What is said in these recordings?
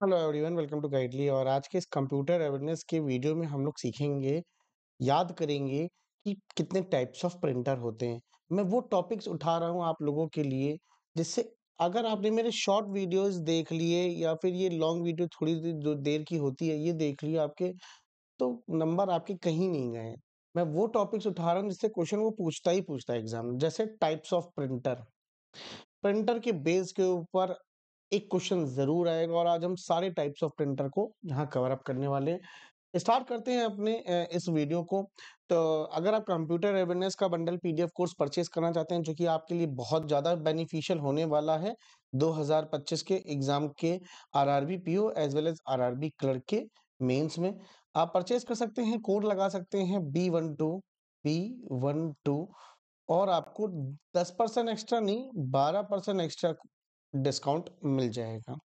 Hello everyone, welcome to Guidely. और आज के इस कंप्यूटर अवेयरनेस के वीडियो में हम लोग सीखेंगे, याद करेंगे कि कितने टाइप्स ऑफ प्रिंटर होते हैं। मैं वो टॉपिक्स उठा रहा हूँ आप लोगों के लिए, जिससे अगर आपने मेरे शॉर्ट वीडियोस देख लिए या फिर ये लॉन्ग वीडियो थोड़ी जो देर की होती है ये देख लिए आपके, तो नंबर आपके कहीं नहीं गए। मैं वो टॉपिक्स उठा रहा हूँ जिससे क्वेश्चन वो पूछता ही पूछता है एग्जाम, जैसे टाइप्स ऑफ प्रिंटर। प्रिंटर के बेस के ऊपर एक क्वेश्चन जरूर आएगा और आज हम सारे टाइप्स ऑफ प्रिंटर को यहाँ कवर अप करने वाले हैं। स्टार्ट करते हैं अपने इस वीडियो को। तो अगर आप कंप्यूटर अवेयरनेस का बंडल पीडीएफ कोर्स परचेज करना चाहते हैं, जो कि आपके लिए बहुत ज़्यादा बेनिफिशियल होने वाला है 2025 के एग्जाम के RRB PO as well as RRB clerk के मेंस में, आप परचेज कर सकते हैं। कोड लगा सकते हैं B12 और आपको 10% एक्स्ट्रा नहीं 12% एक्स्ट्रा डिस्काउंट मिल जाएगा।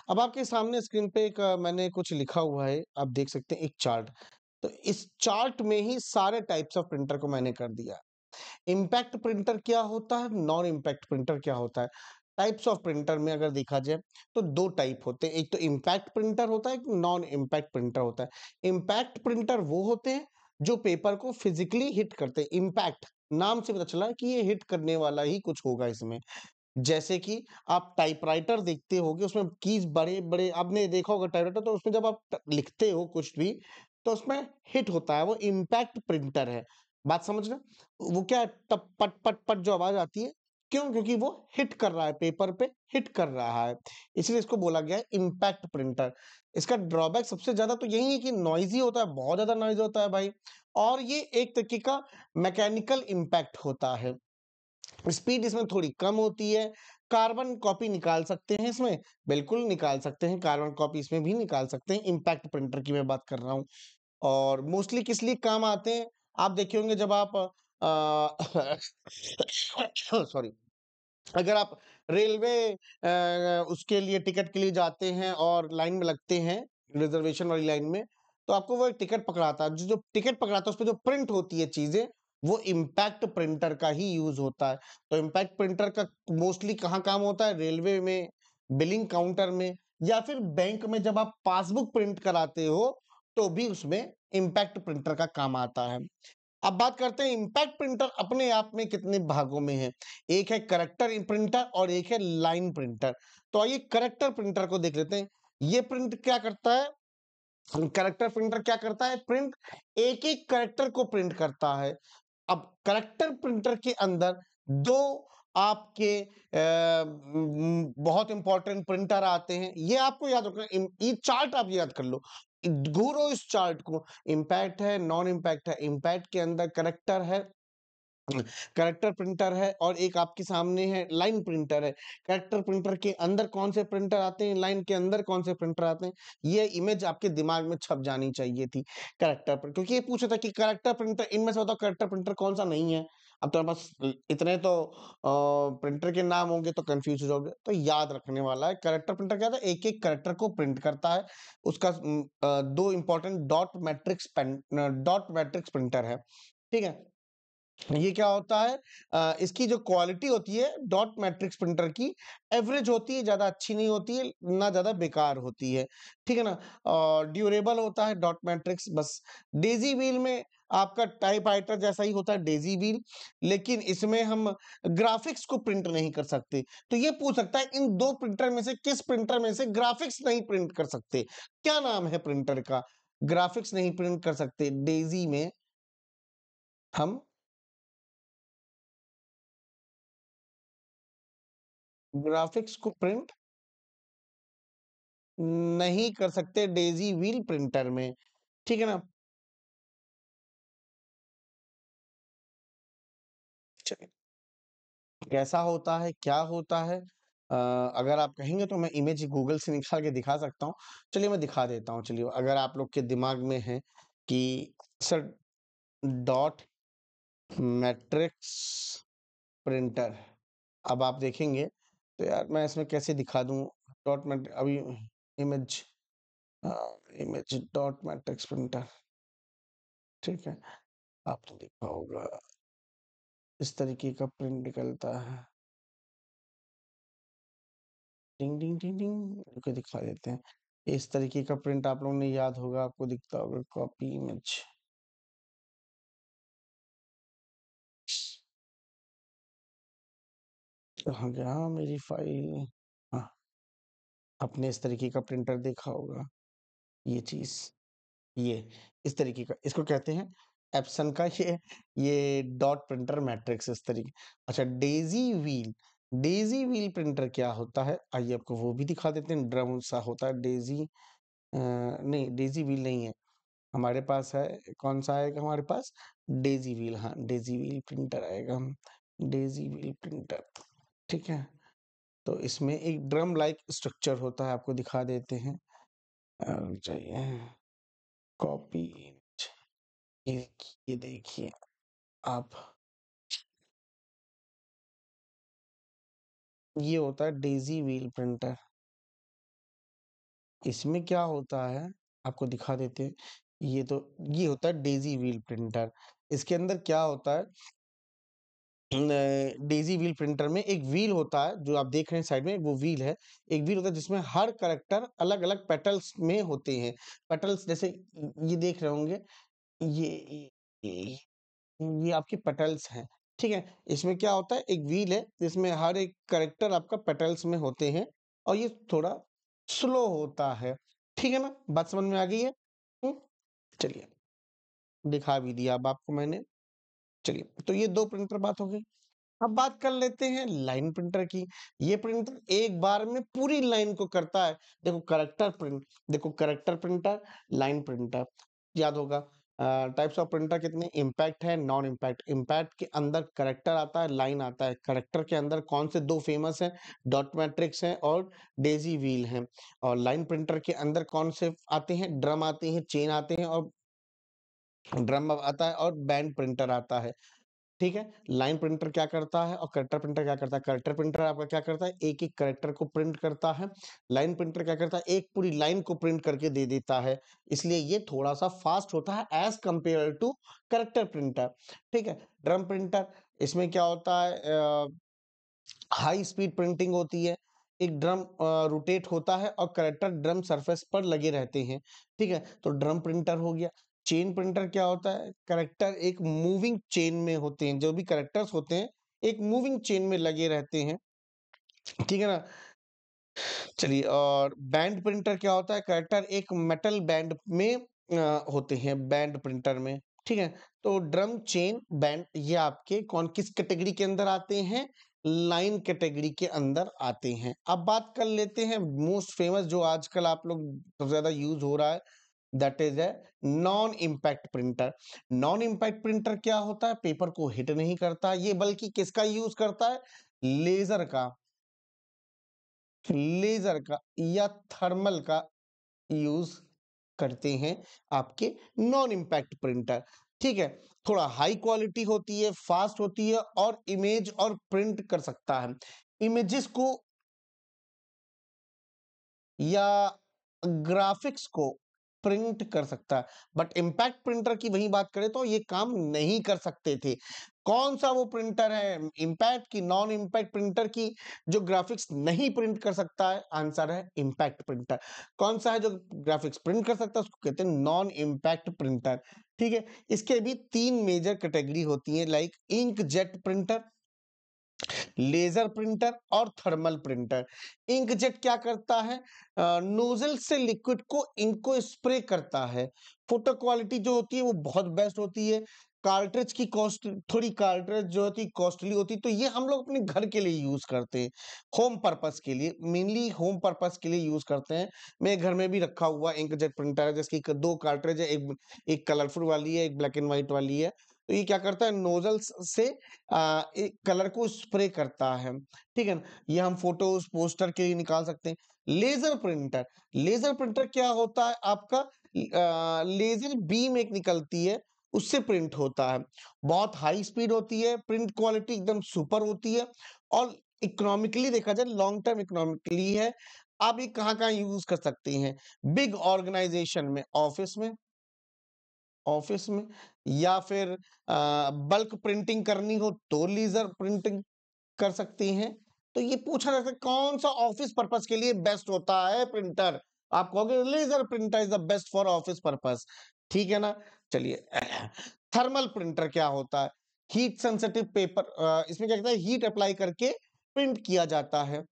अब आपके सामने स्क्रीन पे एक मैंने कुछ लिखा हुआ है, आप देख सकते हैं एक चार्ट। तो इस चार्ट में ही सारे टाइप्स ऑफ प्रिंटर को मैंने कर दिया। इम्पैक्ट प्रिंटर क्या होता है, नॉन इम्पैक्ट प्रिंटर क्या होता है। टाइप्स ऑफ प्रिंटर में अगर देखा जाए तो दो टाइप होते हैं, एक तो इम्पैक्ट प्रिंटर होता है, एक नॉन इम्पैक्ट प्रिंटर होता है। इम्पैक्ट प्रिंटर वो होते हैं जो पेपर को फिजिकली हिट करते हैं। इम्पैक्ट नाम से पता चला है कि ये हिट करने वाला ही कुछ होगा इसमें। जैसे कि आप टाइपराइटर देखते होगे, उसमें कीज बड़े बड़े आपने देखा होगा टाइपराइटर, तो उसमें जब आप लिखते हो कुछ भी तो उसमें हिट होता है, वो इम्पैक्ट प्रिंटर है। बात समझ रहे? वो क्या है, टप पट पट पट जो आवाज आती है, क्यों? क्योंकि वो हिट कर रहा है, पेपर पे हिट कर रहा है, इसलिए इसको बोला गया है इम्पैक्ट प्रिंटर। इसका ड्रॉबैक सबसे ज्यादा तो यही है कि नॉइजी होता है, बहुत ज्यादा नॉइज होता है भाई। और ये एक तरीके का मैकेनिकल इम्पैक्ट होता है, स्पीड इसमें थोड़ी कम होती है। कार्बन कॉपी निकाल सकते हैं इसमें, बिल्कुल निकाल सकते हैं, कार्बन कॉपी इसमें भी निकाल सकते हैं। इम्पैक्ट प्रिंटर की मैं बात कर रहा हूँ। और मोस्टली किस लिए काम आते हैं, आप देखे होंगे जब आप सॉरी, अगर आप रेलवे उसके लिए टिकट के लिए जाते हैं और लाइन में लगते हैं, रिजर्वेशन वाली लाइन में, तो आपको वो एक टिकट पकड़ाता है, जो टिकट पकड़ाता है उस पे जो प्रिंट होती है चीजें, वो इम्पैक्ट प्रिंटर का ही यूज होता है। तो इम्पैक्ट प्रिंटर का मोस्टली कहाँ काम होता है, रेलवे में, बिलिंग काउंटर में, या फिर बैंक में जब आप पासबुक प्रिंट कराते हो तो भी उसमें इम्पैक्ट प्रिंटर का काम आता है। अब बात करते हैं इम्पैक्ट प्रिंटर अपने आप में कितने भागों में है। एक है करेक्टर प्रिंटर और एक है लाइन प्रिंटर। तो आइए करेक्टर प्रिंटर को देख लेते हैं। ये प्रिंट क्या करता है, करेक्टर प्रिंटर क्या करता है, प्रिंट एक एक करेक्टर को प्रिंट करता है। अब करेक्टर प्रिंटर के अंदर दो आपके बहुत इंपॉर्टेंट प्रिंटर आते हैं, ये आपको याद रखना। ये चार्ट आप याद कर लो, घूरो इस चार्ट को। इम्पैक्ट है, नॉन इम्पैक्ट है। इम्पैक्ट के अंदर करेक्टर है, करेक्टर प्रिंटर है, और एक आपके सामने है लाइन प्रिंटर है। करेक्टर प्रिंटर के अंदर कौन से प्रिंटर आते हैं, लाइन के अंदर कौन से प्रिंटर आते हैं, ये इमेज आपके दिमाग में छप जानी चाहिए थी। करेक्टर पर क्योंकि ये पूछा था कि करेक्टर प्रिंटर इनमें से बताओ करेक्टर प्रिंटर कौन सा नहीं है। अब तो बस इतने तो प्रिंटर के नाम होंगे तो कंफ्यूज हो जाओगे, तो याद रखने वाला है। करेक्टर प्रिंटर क्या था, एक एक करेक्टर को प्रिंट करता है। उसका दो इंपॉर्टेंट डॉट मैट्रिक्स प्रिंटर है, ठीक है। ये क्या होता है, इसकी जो क्वालिटी होती है डॉट मैट्रिक्स प्रिंटर की, एवरेज होती है, ज्यादा अच्छी नहीं होती है, ना ज्यादा बेकार होती है, ठीक है ना। और ड्यूरेबल होता है डॉट मैट्रिक्स बस। डेजी व्हील में आपका टाइपराइटर जैसा ही होता है डेजी व्हील, लेकिन इसमें हम ग्राफिक्स को प्रिंट नहीं कर सकते। तो ये पूछ सकता है इन दो प्रिंटर में से किस प्रिंटर में से ग्राफिक्स नहीं प्रिंट कर सकते, क्या नाम है प्रिंटर का, ग्राफिक्स नहीं प्रिंट कर सकते। डेजी में हम ग्राफिक्स को प्रिंट नहीं कर सकते डेजी व्हील प्रिंटर में, ठीक है ना। चलिए, कैसा होता है, क्या होता है, अगर आप कहेंगे तो मैं इमेज गूगल से निकाल के दिखा सकता हूँ। चलिए मैं दिखा देता हूँ, चलिए अगर आप लोग के दिमाग में है कि सर डॉट मैट्रिक्स प्रिंटर, अब आप देखेंगे तो यार मैं इसमें कैसे दिखा दूं डॉट मैट्रिक्स अभी, image image dot matrix printer, ठीक है। आपने देखा होगा इस तरीके का प्रिंट निकलता है। टिंग टिंग टिंग टिंग, रुको दिखा देते हैं। इस तरीके का प्रिंट आप लोगों ने याद होगा, आपको दिखता होगा कॉपी इमेज। कहाँ गया मेरी फाइल? हाँ, आपने इस तरीके का प्रिंटर देखा होगा, ये चीज, ये इस तरीके का, इसको कहते हैं एप्सन का ये डॉट प्रिंटर मैट्रिक्स इस तरीके। अच्छा, Daisy wheel, Daisy wheel printer क्या होता है, आइए आपको वो भी दिखा देते हैं। ड्रम सा होता है डेजी, नहीं डेजी व्हील नहीं है हमारे पास, है कौन सा आएगा हमारे पास, डेजी व्हील, हाँ डेजी व्हील प्रिंटर आएगा, डेजी व्हील प्रिंटर, ठीक है। तो इसमें एक ड्रम लाइक स्ट्रक्चर होता है, आपको दिखा देते हैं, चाहिए कॉपी, ये देखिए आप, ये होता है डेजी व्हील प्रिंटर। इसमें क्या होता है आपको दिखा देते हैं, ये तो ये होता है डेजी व्हील प्रिंटर। इसके अंदर क्या होता है, डेजी व्हील प्रिंटर में एक व्हील होता है जो आप देख रहे हैं साइड में, वो व्हील है, एक व्हील होता है जिसमें हर करेक्टर अलग अलग पेटल्स में होते हैं। पेटल्स जैसे ये देख रहे होंगे, ये ये, ये आपके पेटल्स हैं, ठीक है। इसमें क्या होता है, एक व्हील है जिसमें हर एक करेक्टर आपका पेटल्स में होते हैं, और ये थोड़ा स्लो होता है, ठीक है ना, बात समझ में आ गई है। हम्म, चलिए, दिखा भी दिया अब आपको मैंने। चलिए, तो ये दो प्रिंटर बात हो गई। अब बात कर लेते हैं लाइन प्रिंटर की। ये प्रिंटर एक बार में पूरी लाइन को करता है। देखो करेक्टर प्रिंट, देखो करेक्टर प्रिंटर, लाइन प्रिंटर, याद होगा। टाइप्स ऑफ प्रिंटर कितने, इम्पैक्ट है, नॉन इम्पैक्ट। इम्पैक्ट के अंदर करेक्टर आता है, लाइन आता है। करेक्टर के अंदर कौन से दो फेमस हैं, डॉट मैट्रिक्स हैं और डेजी व्हील हैं। और लाइन प्रिंटर के अंदर कौन से आते हैं, ड्रम आते हैं, चेन आते हैं, और ड्रम आता है, और बैंड प्रिंटर आता है, ठीक है। लाइन प्रिंटर क्या करता है और करेक्टर प्रिंटर क्या करता है, करेक्टर प्रिंटर आपका क्या करता है, एक एक करेक्टर को प्रिंट करता है। लाइन प्रिंटर क्या करता है, एक पूरी लाइन को प्रिंट करके दे देता है, इसलिए ये थोड़ा सा फास्ट होता है as compare to character printer, ठीक है। ड्रम प्रिंटर, इसमें क्या होता है, हाई स्पीड प्रिंटिंग होती है। एक ड्रम रोटेट होता है और करेक्टर ड्रम सरफेस पर लगे रहते हैं, ठीक है, तो ड्रम प्रिंटर हो गया। चेन प्रिंटर क्या होता है, करेक्टर एक मूविंग चेन में होते हैं, जो भी करेक्टर्स होते हैं एक मूविंग चेन में लगे रहते हैं, ठीक है ना। चलिए, और बैंड प्रिंटर क्या होता है, करेक्टर एक मेटल बैंड में होते हैं, बैंड प्रिंटर में, ठीक है। तो ड्रम, चेन, बैंड, ये आपके कौन किस कैटेगरी के अंदर आते हैं, लाइन कैटेगरी के अंदर आते हैं। अब बात कर लेते हैं मोस्ट फेमस जो आजकल आप लोग सबसे ज्यादा यूज हो रहा है, दैट इज है non impact printer. Non impact printer क्या होता है, पेपर को हिट नहीं करता ये, बल्कि किसका यूज करता है, लेजर का, लेजर का या थर्मल का यूज करते हैं आपके नॉन इम्पैक्ट प्रिंटर, ठीक है। थोड़ा हाई क्वालिटी होती है, फास्ट होती है, और इमेज और प्रिंट कर सकता है, इमेजेस को या ग्राफिक्स को प्रिंट कर सकता है। बट इम्पैक्ट प्रिंटर की वही बात करें तो ये काम नहीं कर सकते थे। कौन सा वो प्रिंटर है, इम्पैक्ट की, नॉन इम्पैक्ट प्रिंटर की, जो ग्राफिक्स नहीं प्रिंट कर सकता है, आंसर है इम्पैक्ट प्रिंटर। कौन सा है जो ग्राफिक्स प्रिंट कर सकता है, उसको कहते हैं नॉन इम्पैक्ट प्रिंटर, ठीक है। इसके भी तीन मेजर कैटेगरी होती है, like ink jet printer, laser printer और थर्मल प्रिंटर। इंकजेट क्या करता है, नोजल से लिक्विड को इंक को स्प्रे करता है। फोटो क्वालिटी जो होती है वो बहुत बेस्ट होती है। कार्ट्रिज की कॉस्ट, थोड़ी कार्ट्रिज जो होती है कॉस्टली होती है, तो ये हम लोग अपने घर के लिए यूज करते हैं, होम पर्पस के लिए, मेनली होम पर्पस के लिए यूज करते हैं। मेरे घर में भी रखा हुआ इंकजेट प्रिंटर है, जिसकी दो कार्ट्रिज है, एक कलरफुल वाली है, एक ब्लैक एंड व्हाइट वाली है। तो ये क्या करता है, नोजल से एक कलर को स्प्रे करता है, ठीक है ना। ये हम फोटोज पोस्टर के लिए निकाल सकते हैं। लेजर प्रिंटर, लेजर प्रिंटर क्या होता है आपका, लेजर बीम एक निकलती है, उससे प्रिंट होता है। बहुत हाई स्पीड होती है, प्रिंट क्वालिटी एकदम सुपर होती है, और इकोनॉमिकली देखा जाए, लॉन्ग टर्म इकोनॉमिकली है। आप ये कहाँ कहाँ यूज कर सकते हैं, बिग ऑर्गेनाइजेशन में, ऑफिस में, या फिर बल्क प्रिंटिंग करनी हो तो लेजर प्रिंटिंग कर सकती हैं। तो ये पूछा जाता है कौन सा ऑफिस पर्पस के लिए बेस्ट होता है प्रिंटर, आप कहोगे laser printer is the best for office purpose, ठीक है ना। चलिए थर्मल प्रिंटर क्या होता है? हीट सेंसिटिव पेपर, इसमें क्या कहता है, हीट अप्लाई करके प्रिंट किया जाता है।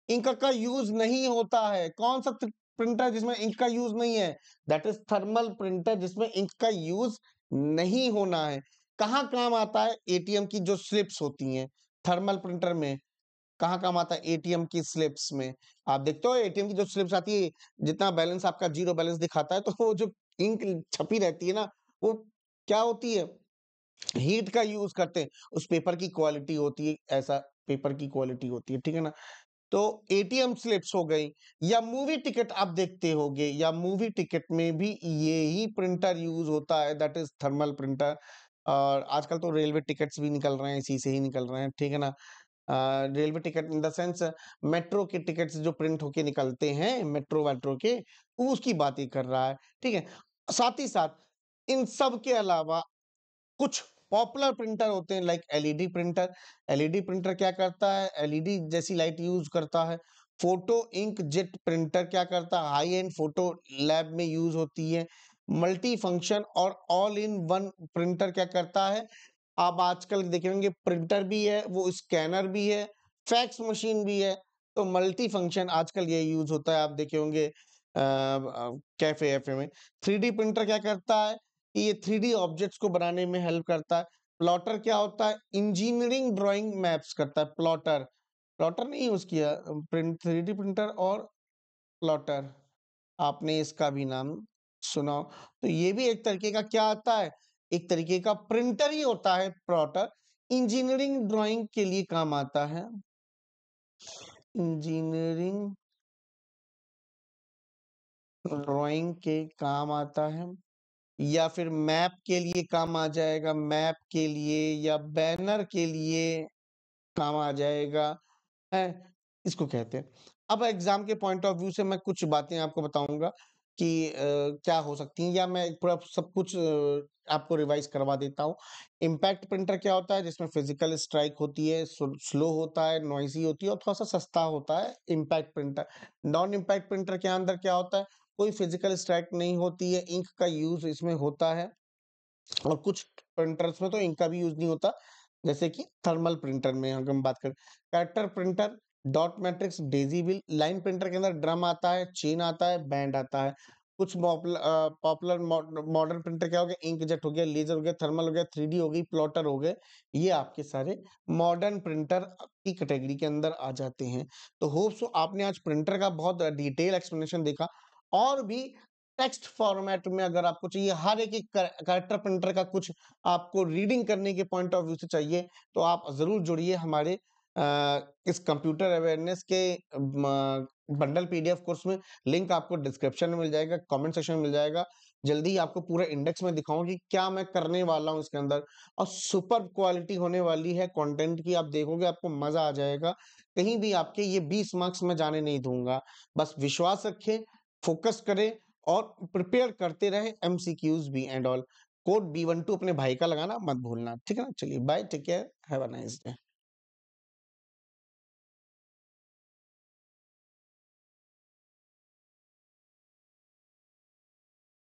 इंक का यूज नहीं होता है। कौन सा प्रिंटर जिसमें इंक का यूज नहीं है? दैट इज थर्मल प्रिंटर, जिसमें इंक का यूज नहीं होना है। कहाँ काम आता है? एटीएम की जो स्लिप्स होती हैं थर्मल प्रिंटर में, कहाँ काम आता है? एटीएम की स्लिप्स में। आप देखते हो एटीएम की जो स्लिप्स आती है, जितना बैलेंस आपका जीरो बैलेंस दिखाता है, तो वो जो इंक छपी रहती है ना, वो क्या होती है? हीट का यूज करते हैं। उस पेपर की क्वालिटी होती है, ऐसा पेपर की क्वालिटी होती है, ठीक है ना। तो एटीएम स्लिप्स हो गई, या मूवी टिकट आप देखते होगे, या मूवी टिकट में भी ये ही प्रिंटर यूज होता है, दैट इज थर्मल प्रिंटर। और आजकल तो रेलवे टिकट्स भी निकल रहे हैं, इसी से ही निकल रहे हैं, ठीक है ना। Railway ticket in the sense metro के टिकट्स जो प्रिंट होके निकलते हैं, मेट्रो वेट्रो के, वो उसकी बात ही कर रहा है, ठीक है। साथ ही साथ इन सब के अलावा कुछ पॉपुलर प्रिंटर होते हैं, like LED printer. LED printer क्या करता है? एलईडी जैसी लाइट यूज करता है। फोटो इंक जेट प्रिंटर क्या करता है? हाई एंड फोटो लैब में यूज होती है। मल्टी फंक्शन और ऑल इन वन प्रिंटर क्या करता है? आप आजकल देखेंगे प्रिंटर भी है, वो स्कैनर भी है, फैक्स मशीन भी है। तो मल्टी फंक्शन आजकल ये यूज होता है, आप देखे होंगे कैफे एफे में। 3D प्रिंटर क्या करता है? ये 3D ऑब्जेक्ट्स को बनाने में हेल्प करता है। प्लॉटर क्या होता है? इंजीनियरिंग ड्राइंग मैप्स करता है। प्लॉटर, प्लॉटर नहीं यूज किया, प्रिंट 3D प्रिंटर और प्लॉटर, आपने इसका भी नाम सुना हो। तो ये भी एक तरीके का क्या आता है? एक तरीके का प्रिंटर ही होता है प्लॉटर। इंजीनियरिंग ड्राइंग के लिए काम आता है। इंजीनियरिंग ड्राइंग के काम आता है, या फिर मैप के लिए काम आ जाएगा, मैप के लिए या बैनर के लिए काम आ जाएगा, है, इसको कहते हैं। अब एग्जाम के पॉइंट ऑफ व्यू से मैं कुछ बातें आपको बताऊंगा कि क्या हो सकती हैं, या मैं पूरा सब कुछ आपको रिवाइज करवा देता हूँ। इम्पैक्ट प्रिंटर क्या होता है? जिसमें फिजिकल स्ट्राइक होती है, स्लो होता है, नॉइजी होती है और थोड़ा सा सस्ता होता है impact printer. Non impact printer के अंदर क्या होता है? कोई फिजिकल स्ट्राइक नहीं होती है, इंक का यूज इसमें होता है, और कुछ प्रिंटर्स में तो इंक का भी यूज नहीं होता, जैसे कि थर्मल प्रिंटर में अगर हम बात करें। Character printer, dot matrix, Daisy wheel. Line printer के अंदर ड्रम आता है, चेन आता है, बैंड आता है। कुछ पॉपुलर मॉडर्न प्रिंटर क्या हो गया? इंकजेट हो गया, लेजर हो गया, थर्मल हो गया, 3D हो गई, प्लॉटर हो गए। ये आपके सारे मॉडर्न प्रिंटर की कैटेगरी के अंदर आ जाते हैं। तो होप सो आपने आज प्रिंटर का बहुत डिटेल एक्सप्लेनेशन देखा। और भी टेक्स्ट फॉर्मेट में अगर आपको चाहिए, हर एक कैरेक्टर प्रिंटर का कुछ आपको रीडिंग करने के पॉइंट ऑफ व्यू से चाहिए, तो आप जरूर जुड़िए हमारे इस कंप्यूटर अवेयरनेस के बंडल पीडीएफ कोर्स में। लिंक आपको डिस्क्रिप्शन में मिल जाएगा, कमेंट सेक्शन में मिल जाएगा। जल्दी ही आपको पूरा इंडेक्स में दिखाऊंगी क्या मैं करने वाला हूं इसके अंदर। और सुपर क्वालिटी होने वाली है कंटेंट की, आप देखोगे आपको मजा आ जाएगा। कहीं भी आपके ये 20 मार्क्स में जाने नहीं दूंगा। बस विश्वास रखें, फोकस करें और प्रिपेयर करते रहे एमसीक्यूज भी एंड ऑल। कोड B12 अपने भाई का लगाना मत भूलना, ठीक है ना। चलिए bye, take care, have a nice day.